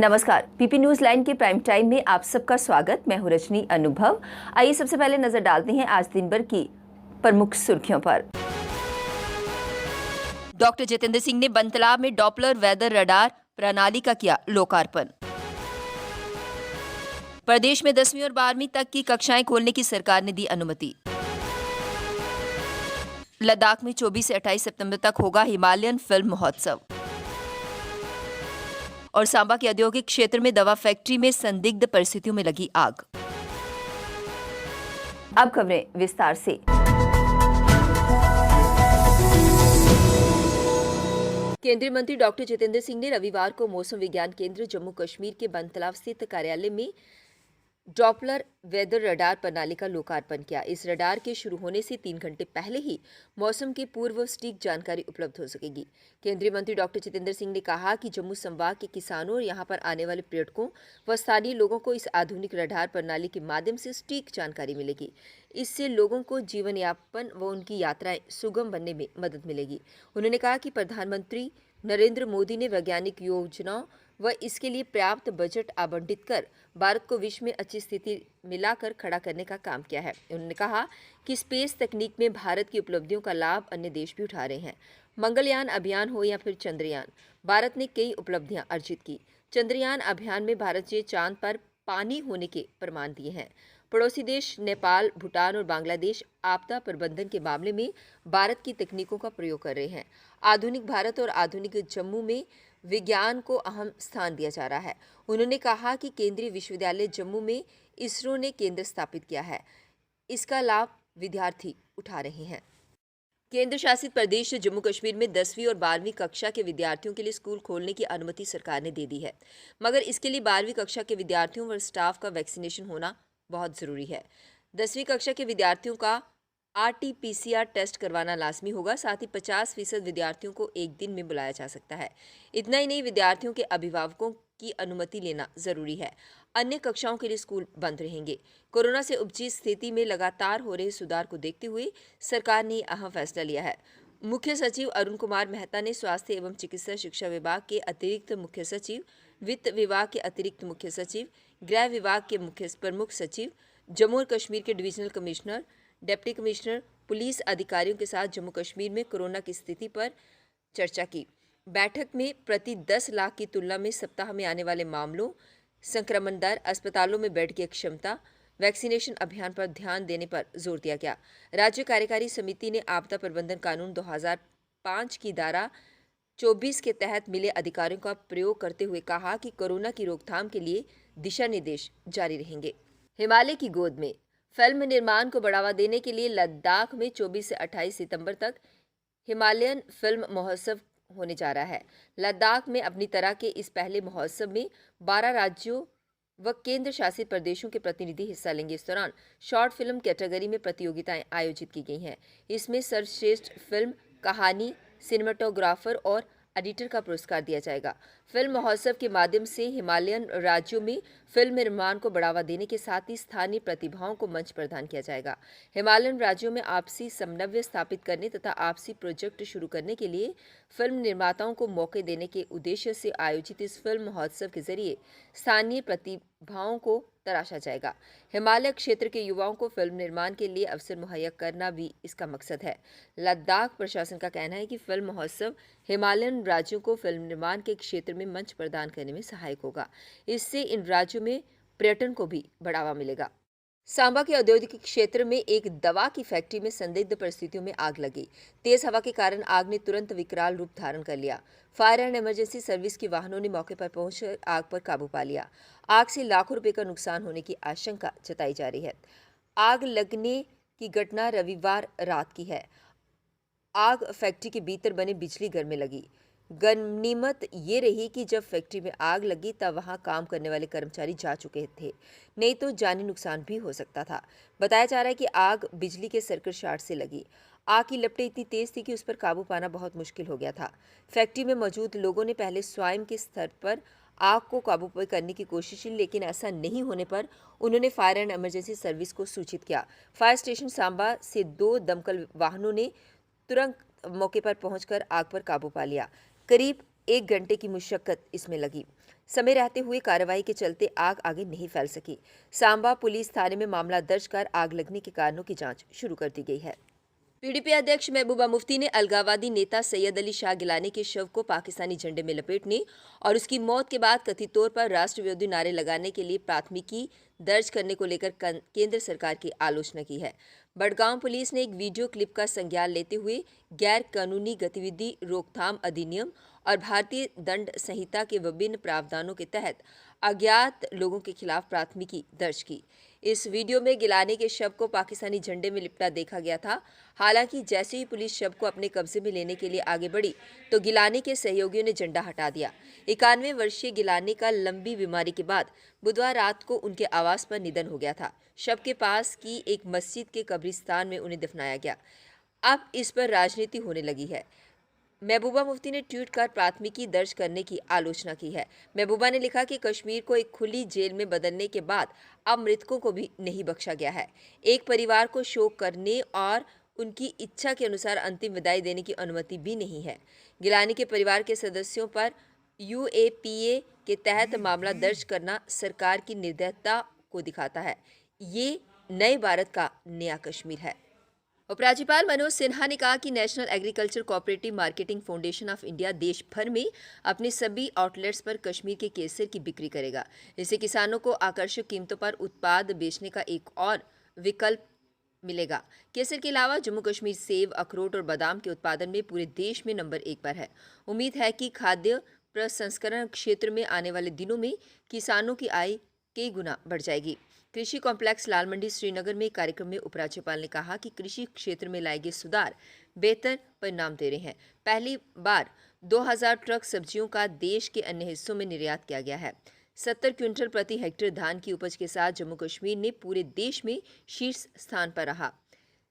नमस्कार, PP news line के prime time में आप सबका स्वागत। मैं हूं रजनी अनुभव। आइए सबसे पहले नजर डालते हैं आज दिन भर की प्रमुख सुर्खियों पर। डॉक्टर जितेंद्र सिंह ने बनतलाब में डॉपलर वेदर रडार प्रणाली का किया लोकार्पण। प्रदेश में 10वीं और 12वीं तक की कक्षाएं खोलने की सरकार ने दी अनुमति। लद्दाख में 24 से 28 सितंबर तक होगा हिमालयन फिल्म महोत्सव। और सांबा के औद्योगिक क्षेत्र में दवा फैक्ट्री में संदिग्ध परिस्थितियों में लगी आग। अब खबरें विस्तार से। केंद्रीय मंत्री डॉक्टर जितेंद्र सिंह ने रविवार को मौसम विज्ञान केंद्र जम्मू कश्मीर के बनतलाब स्थित कार्यालय में डॉपलर वेदर रडार प्रणाली का लोकार्पण किया। इस रडार के शुरू होने से 3 घंटे पहले ही मौसम की पूर्व सटीक जानकारी उपलब्ध हो सकेगी। केंद्रीय मंत्री डॉक्टर जितेंद्र सिंह ने कहा कि जम्मू संभाग के किसानों और यहां पर आने वाले पर्यटकों व स्थानीय लोगों को इस आधुनिक रडार प्रणाली के माध्यम से सटीक जानकारी मिलेगी। इससे लोगों को जीवन यापन व उनकी यात्राएं सुगम बनने में मदद मिलेगी। उन्होंने कहा कि प्रधानमंत्री नरेंद्र मोदी ने वैज्ञानिक योजनाओं व इसके लिए पर्याप्त बजट आवंटित कर भारत को विश्व में अच्छी स्थिति मिलाकर खड़ा करने का काम किया है। उन्होंने कहा कि स्पेस तकनीक में भारत की उपलब्धियों का लाभ अन्य देश भी उठा रहे हैं। मंगलयान अभियान हो या फिर चंद्रयान, भारत ने कई उपलब्धियां अर्जित की। चंद्रयान अभियान में भारत ने चांद पर पानी होने के प्रमाण दिए हैं। पड़ोसी देश नेपाल, भूटान और बांग्लादेश आपदा प्रबंधन के मामले में भारत की तकनीकों का प्रयोग कर रहे हैं। आधुनिक भारत और आधुनिक जम्मू में विज्ञान को अहम स्थान दिया जा रहा है। उन्होंने कहा कि केंद्रीय विश्वविद्यालय जम्मू में इसरो ने केंद्र स्थापित किया है। इसका लाभ विद्यार्थी उठा रहे हैं। केंद्र शासित प्रदेश जम्मू कश्मीर में 10वीं और 12वीं कक्षा के विद्यार्थियों के लिए स्कूल खोलने की अनुमति सरकार ने दे दी है, मगर इसके लिए 12वीं कक्षा के विद्यार्थियों व स्टाफ का वैक्सीनेशन होना बहुत ज़रूरी है। 10वीं कक्षा के विद्यार्थियों का RT-PCR टेस्ट करवाना लाजमी होगा। साथ ही 50% विद्यार्थियों को एक दिन में बुलाया जा सकता है। इतना ही नहीं, विद्यार्थियों के अभिभावकों की अनुमति लेना जरूरी है। अन्य कक्षाओं के लिए स्कूल बंद रहेंगे। कोरोना से उपजी स्थिति में लगातार हो रहे सुधार को देखते हुए सरकार ने अहम फैसला लिया है। मुख्य सचिव अरुण कुमार मेहता ने स्वास्थ्य एवं चिकित्सा शिक्षा विभाग के अतिरिक्त मुख्य सचिव, वित्त विभाग के अतिरिक्त मुख्य सचिव, गृह विभाग के प्रमुख सचिव, जम्मू और कश्मीर के divisional commissioner, deputy commissioner, police अधिकारियों के साथ जम्मू कश्मीर में कोरोना की स्थिति पर चर्चा की। बैठक में प्रति 10 लाख की तुलना में सप्ताह में आने वाले मामलों, संक्रमण दर, अस्पतालों में बेड की क्षमता, वैक्सीनेशन अभियान पर ध्यान देने पर जोर दिया गया। राज्य कार्यकारी समिति ने आपदा प्रबंधन कानून 2005 की धारा 24 के तहत मिले अधिकारियों का प्रयोग करते हुए कहा कि कोरोना की रोकथाम के लिए दिशा निर्देश जारी रहेंगे। हिमालय की गोद में फिल्म निर्माण को बढ़ावा देने के लिए लद्दाख में 24 से 28 सितंबर तक हिमालयन फिल्म महोत्सव होने जा रहा है। लद्दाख में अपनी तरह के इस पहले महोत्सव में 12 राज्यों व केंद्र शासित प्रदेशों के प्रतिनिधि हिस्सा लेंगे। इस दौरान शॉर्ट फिल्म कैटेगरी में प्रतियोगिताएं आयोजित की गई हैं। इसमें सर्वश्रेष्ठ फिल्म, कहानी, सिनेमाटोग्राफर और एडिटर का पुरस्कार दिया जाएगा। फिल्म महोत्सव के माध्यम से हिमालयन राज्यों में फिल्म निर्माण को बढ़ावा देने के साथ ही स्थानीय प्रतिभाओं को मंच प्रदान किया जाएगा। हिमालयन राज्यों में आपसी समन्वय स्थापित करने तथा आपसी प्रोजेक्ट शुरू करने के लिए फिल्म निर्माताओं को मौके देने के उद्देश्य से आयोजित इस फिल्म महोत्सव के जरिए स्थानीय प्रतिभाओं को तराशा जाएगा। हिमालय क्षेत्र के युवाओं को फिल्म निर्माण के लिए अवसर मुहैया करना भी इसका मकसद है। लद्दाख प्रशासन का कहना है कि फिल्म महोत्सव हिमालयन राज्यों को फिल्म निर्माण के क्षेत्र में मंच प्रदान करने में सहायक होगा। इससे इन राज्यों में पर्यटन को भी बढ़ावा मिलेगा। सांबा के औद्योगिक क्षेत्र में एक दवा की फैक्ट्री में संदिग्ध परिस्थितियों में आग लगी। तेज हवा के कारण आग ने तुरंत विकराल रूप धारण कर लिया। फायर एंड इमरजेंसी सर्विस के वाहनों ने मौके पर पहुंचकर आग पर काबू पा लिया। आग से लाखों रुपए का नुकसान होने की आशंका जताई जा रही है। आग लगने की घटना रविवार रात की है। आग फैक्ट्री के भीतर बने बिजली घर में लगी। गनीमत ये रही कि जब फैक्ट्री में आग लगी तब वहां काम करने वाले कर्मचारी जा चुके थे, नहीं तो जानी नुकसान भी हो सकता था। बताया जा रहा है कि आग बिजली के सर्किट शॉर्ट से लगी। आग की लपटें इतनी तेज थी कि उस पर काबू पाना बहुत मुश्किल हो गया था। फैक्ट्री में मौजूद लोगों ने पहले स्वयं के स्तर पर आग को काबू करने की कोशिश की, लेकिन ऐसा नहीं होने पर उन्होंने फायर एंड इमरजेंसी सर्विस को सूचित किया। फायर स्टेशन सांबा से 2 दमकल वाहनों ने तुरंत मौके पर पहुंचकर आग पर काबू पा लिया। करीब 1 घंटे की मुशक्कत इसमें लगी। समय रहते हुए कार्रवाई के चलते आग आगे नहीं फैल सकी। सांबा पुलिस थाने में मामला दर्ज कर आग लगने के कारणों की जांच शुरू कर दी गई है। पीडीपी अध्यक्ष महबूबा मुफ्ती ने अलगाववादी नेता सैयद अली शाह गिलानी के शव को पाकिस्तानी झंडे में लपेटने और उसकी मौत के बाद कथित तौर पर राष्ट्र विरोधी नारे लगाने के लिए प्राथमिकी दर्ज करने को लेकर केंद्र सरकार की आलोचना की है। बड़गांव पुलिस ने एक वीडियो क्लिप का संज्ञान लेते हुए गैर कानूनी गतिविधि रोकथाम अधिनियम और भारतीय दंड संहिता के विभिन्न प्रावधानों के तहत अज्ञात लोगों के खिलाफ प्राथमिकी दर्ज की। इस वीडियो में गिलानी के शव को पाकिस्तानी झंडे में लिपटा देखा गया था। हालांकि जैसे ही पुलिस शव को अपने कब्जे में लेने के लिए आगे बढ़ी तो गिलानी के सहयोगियों ने झंडा हटा दिया। 91 वर्षीय गिलानी का लंबी बीमारी के बाद बुधवार रात को उनके आवास पर निधन हो गया था। शव के पास की एक मस्जिद के कब्रिस्तान में उन्हें दफनाया गया। अब इस पर राजनीति होने लगी है। महबूबा मुफ्ती ने ट्वीट कर प्राथमिकी दर्ज करने की आलोचना की है। महबूबा ने लिखा कि कश्मीर को एक खुली जेल में बदलने के बाद अब मृतकों को भी नहीं बख्शा गया है। एक परिवार को शोक करने और उनकी इच्छा के अनुसार अंतिम विदाई देने की अनुमति भी नहीं है। गिलानी के परिवार के सदस्यों पर UAPA के तहत मामला दर्ज करना सरकार की निर्दयता को दिखाता है। ये नए भारत का नया कश्मीर है। उपराज्यपाल मनोज सिन्हा ने कहा कि national agriculture cooperative marketing foundation of India देश भर में अपने सभी आउटलेट्स पर कश्मीर के केसर की बिक्री करेगा। इससे किसानों को आकर्षक कीमतों पर उत्पाद बेचने का एक और विकल्प मिलेगा। केसर के अलावा जम्मू कश्मीर सेब, अखरोट और बादाम के उत्पादन में पूरे देश में नंबर 1 पर है। उम्मीद है कि खाद्य प्रसंस्करण क्षेत्र में आने वाले दिनों में किसानों की आय कई गुना बढ़ जाएगी। कृषि कॉम्प्लेक्स लाल मंडी श्रीनगर में कार्यक्रम में उपराज्यपाल ने कहा कि कृषि क्षेत्र में लाए गए सुधार बेहतर परिणाम दे रहे हैं। पहली बार 2000 ट्रक सब्जियों का देश के अन्य हिस्सों में निर्यात किया गया है। 70 क्विंटल प्रति हेक्टेयर धान की उपज के साथ जम्मू कश्मीर ने पूरे देश में शीर्ष स्थान पर रहा।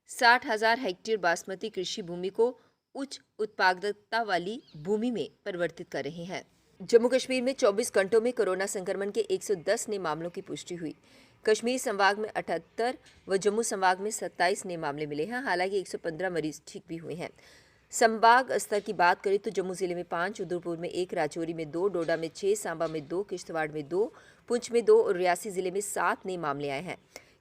60,000 हेक्टेयर बासमती कृषि भूमि को उच्च उत्पादकता वाली भूमि में परिवर्तित कर रहे हैं। जम्मू कश्मीर में 24 घंटों में कोरोना संक्रमण के 110 नए मामलों की पुष्टि हुई। कश्मीर संभाग में 78 व जम्मू संभाग में 27 नए मामले मिले हैं। हालांकि 115 मरीज ठीक भी हुए हैं। संभाग स्तर की बात करें तो जम्मू जिले में 5, उधमपुर में 1, राजौरी में 2, डोडा में 6, सांबा में 2, किश्तवाड़ में 2, पुंछ में 2 और रियासी जिले में 7 नए मामले आए हैं।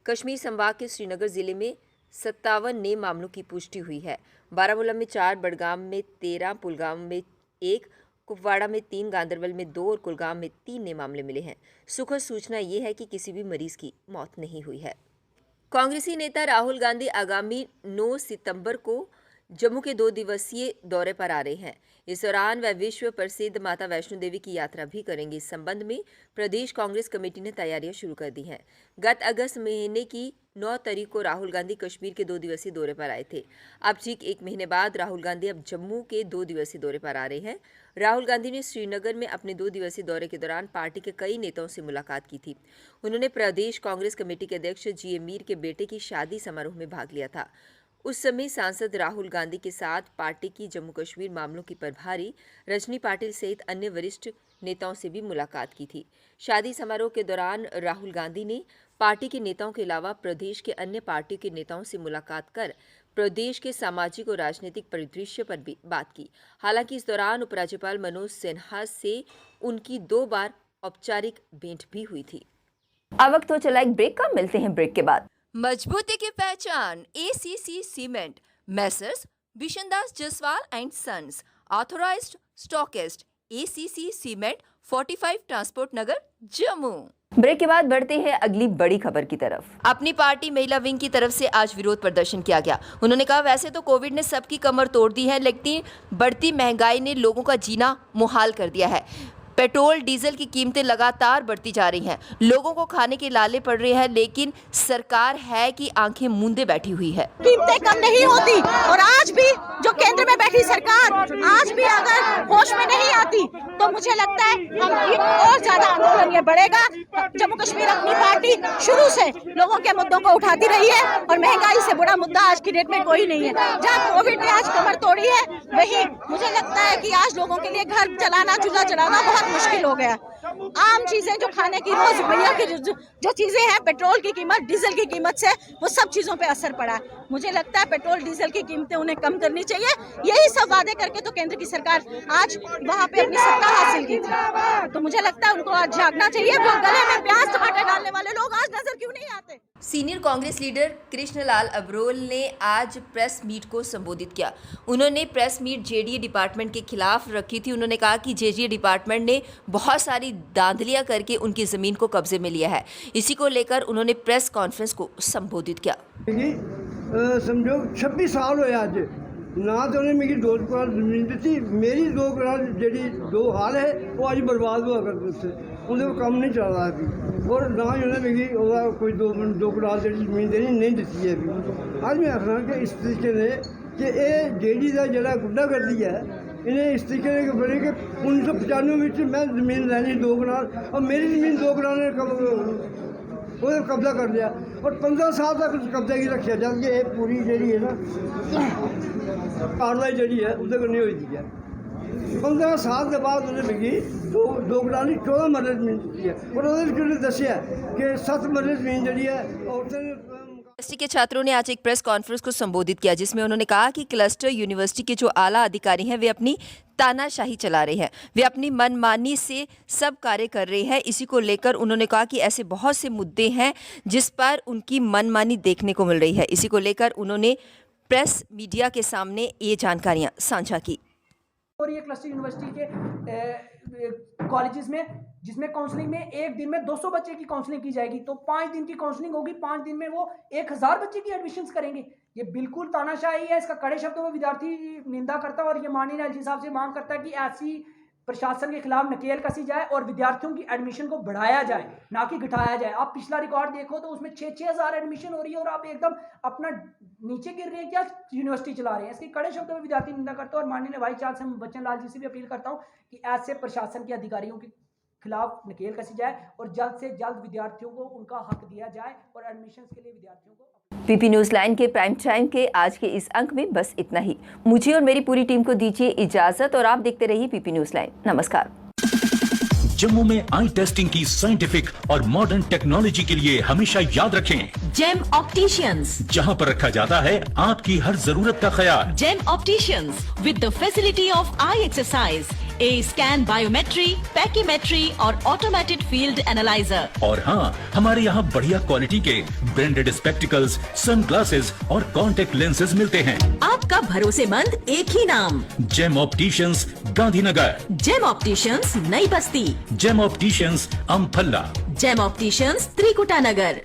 कश्मीर संभाग के श्रीनगर जिले में 57 नए मामलों की पुष्टि हुई है। बारामूला में 4, बड़गाम में 13, पुलगाम में 1, कुपवाड़ा में 3, गांदरबल में 2 और कुलगाम में 3 नए मामले मिले हैं। सुखद सूचना ये है कि किसी भी मरीज की मौत नहीं हुई है। कांग्रेसी नेता राहुल गांधी आगामी 9 सितंबर को जम्मू के 2 दिवसीय दौरे पर आ रहे हैं। इस दौरान वह विश्व प्रसिद्ध माता वैष्णो देवी की यात्रा भी करेंगे। इस संबंध में प्रदेश कांग्रेस कमेटी ने तैयारियां शुरू कर दी हैं। गत अगस्त महीने की 9 तारीख को राहुल गांधी कश्मीर के 2 दिवसीय दौरे पर आए थे। अब ठीक 1 महीने बाद राहुल गांधी अब जम्मू के 2 दिवसीय दौरे पर आ रहे हैं। राहुल गांधी ने श्रीनगर में अपने 2 दिवसीय दौरे के दौरान पार्टी के कई नेताओं से मुलाकात की थी। उन्होंने प्रदेश कांग्रेस कमेटी के अध्यक्ष GA मीर के बेटे की शादी समारोह में भाग लिया था। उस समय सांसद राहुल गांधी के साथ पार्टी की जम्मू कश्मीर मामलों की प्रभारी रजनी पाटिल सहित अन्य वरिष्ठ नेताओं से भी मुलाकात की थी। शादी समारोह के दौरान राहुल गांधी ने पार्टी के नेताओं के अलावा प्रदेश के अन्य पार्टी के नेताओं से मुलाकात कर प्रदेश के सामाजिक और राजनीतिक परिदृश्य पर भी बात की। हालांकि इस दौरान उपराज्यपाल मनोज सिन्हा से उनकी 2 बार औपचारिक भेंट भी हुई थी। अब वक्त हो चला एक ब्रेक का, मिलते हैं ब्रेक के बाद। मजबूती की पहचान ACC cement, messrs Bishandas Jaswal and sons, authorised stockist, ACC cement, 45 transport Nagar, Jammu. Break के बाद बढ़ते हैं अगली बड़ी खबर की तरफ। अपनी पार्टी महिला विंग की तरफ से आज विरोध प्रदर्शन किया गया। उन्होंने कहा वैसे तो कोविड ने सबकी कमर तोड़ दी है, लेकिन बढ़ती महंगाई ने लोगों का जीना मुहाल कर दिया है। पेट्रोल डीजल की कीमतें लगातार बढ़ती जा रही हैं। लोगों को खाने के लाले पड़ रहे हैं, लेकिन सरकार है कि आंखें मूंदे बैठी हुई है। कीमतें कम नहीं होती और आज भी जो केंद्र में बैठी सरकार आज भी अगर होश में नहीं आती तो मुझे लगता है हम और ज्यादा आंदोलन ये बढ़ेगा। जम्मू कश्मीर अपनी पार्टी शुरू से लोगों के मुद्दों को उठाती रही है और महंगाई से बड़ा मुद्दा आज की डेट में कोई नहीं है। जहाँ कोविड ने आज कमर तोड़ी है, वही मुझे लगता है कि आज लोगों के लिए घर चलाना, चूल्हा चलाना बहुत मुश्किल हो गया। आम चीजें जो खाने की रोजमर्रा की जो चीजें हैं, पेट्रोल की कीमत, डीजल की कीमत से वो सब चीजों पे असर पड़ा है। मुझे लगता है पेट्रोल डीजल की कीमतें उन्हें कम करनी चाहिए। यही सब वादे करके तो केंद्र की सरकार आज वहाँ पे अपनी सत्ता हासिल की थी। तो मुझे लगता है उनको आज जागना चाहिए। वो गले में प्याज टमाटर डालने वाले लोग आज नजर क्यों नहीं आते? सीनियर कांग्रेस लीडर कृष्णलाल अब्रोल ने आज प्रेस मीट को संबोधित किया। उन्होंने प्रेस मीट जेडीए डिपार्टमेंट के खिलाफ रखी थी। उन्होंने कहा कि जेडीए डिपार्टमेंट ने बहुत सारी धांधलियां करके उनकी ज़मीन को कब्जे में लिया है। इसी को लेकर उन्होंने प्रेस कॉन्फ्रेंस को संबोधित किया। समझो 26 साल होया अज ना तो उन्हें मेरी 2 कनाल जमीन दी, मेरी 2 कनाल जी 2 हाल है वो अज बर्बाद हुआ करते उससे उन्हें काम नहीं चल रहा अभी, और ना ही उन्हें मेरी कोई 2 कनाल जी जमीन देनी नहीं दी है अभी। अज मैं आखना कि इस तरीके ने कि ये जेडी का जरा गुंडागर्दी है, इन्हें इस तरीके ने बने कि 1995 में मैं जमीन लैनी 2 कनाल और मेरी जमीन 2 कनाल ने वो कब्जा कर लिया और 15 साल तक कब्जा की रखा, जबकि ये पूरी जी है ना कार्रवाई जी है उससे नहीं हुई थी है। 15 साल के बाद उन्हें मिली 2 कनाल 14 मरले जमीन दी है, और उन्होंने दसिया कि 7 मरले जमीन जी है। यूनिवर्सिटी के छात्रों ने आज एक प्रेस कॉन्फ्रेंस को संबोधित किया, जिसमें उन्होंने कहा कि क्लस्टर यूनिवर्सिटी के जो आला अधिकारी हैं वे अपनी तानाशाही चला रहे हैं, वे अपनी मनमानी से सब कार्य कर रहे हैं। इसी को लेकर उन्होंने कहा कि ऐसे बहुत से मुद्दे हैं जिस पर उनकी मनमानी देखने को मिल रही है। इसी को लेकर उन्होंने प्रेस मीडिया के सामने ये जानकारियां साझा की। और ये क्लस्टर यूनिवर्सिटी के कॉलेजेस में जिसमें काउंसलिंग में एक दिन में 200 बच्चे की काउंसलिंग की जाएगी, तो 5 दिन की काउंसलिंग होगी, 5 दिन में वो 1000 बच्चे की एडमिशन्स करेंगे। ये बिल्कुल तानाशाही है। इसका कड़े शब्दों में विद्यार्थी निंदा करता है और ये माननीय एलजी साहब से मांग करता है कि ऐसी प्रशासन के खिलाफ नकेल कसी जाए और विद्यार्थियों की एडमिशन को बढ़ाया जाए, ना कि घटाया जाए। आप पिछला रिकॉर्ड देखो तो उसमें 6-6 हज़ार एडमिशन हो रही है और आप एकदम अपना नीचे गिर रहे हैं, क्या यूनिवर्सिटी चला रहे हैं। इसकी कड़े शब्दों में विद्यार्थी निंदा करता है और माननीय वाइस चांसलर बच्चन लाल जी से भी अपील करता हूँ कि ऐसे प्रशासन के अधिकारियों के खिलाफ नकेल कसी जाए और जल्द से जल्द विद्यार्थियों को उनका हक दिया जाए और एडमिशन के लिए विद्यार्थियों को। पीपी न्यूज़ लाइन के प्राइम टाइम के आज के इस अंक में बस इतना ही। मुझे और मेरी पूरी टीम को दीजिए इजाजत और आप देखते रहिए पीपी न्यूज़ लाइन। नमस्कार। जम्मू में आई टेस्टिंग की साइंटिफिक और मॉडर्न टेक्नोलॉजी के लिए हमेशा याद रखें जेम ऑप्टिशियंस, जहां पर रखा जाता है आपकी हर जरूरत का ख्याल। Gem opticians with the facility of eye exercise, A scan, biometry, pachymetry और ऑटोमेटेड फील्ड एनालाइजर। और हाँ, हमारे यहाँ बढ़िया क्वालिटी के ब्रांडेड स्पेक्टिकल्स, सनग्लासेस और कॉन्टेक्ट लेंसेज मिलते हैं। आपका भरोसेमंद एक ही नाम, Gem opticians, Gandhinagar. Gem opticians, Nai Basti. Gem opticians, Amphalla. Gem opticians, Trikuta नगर।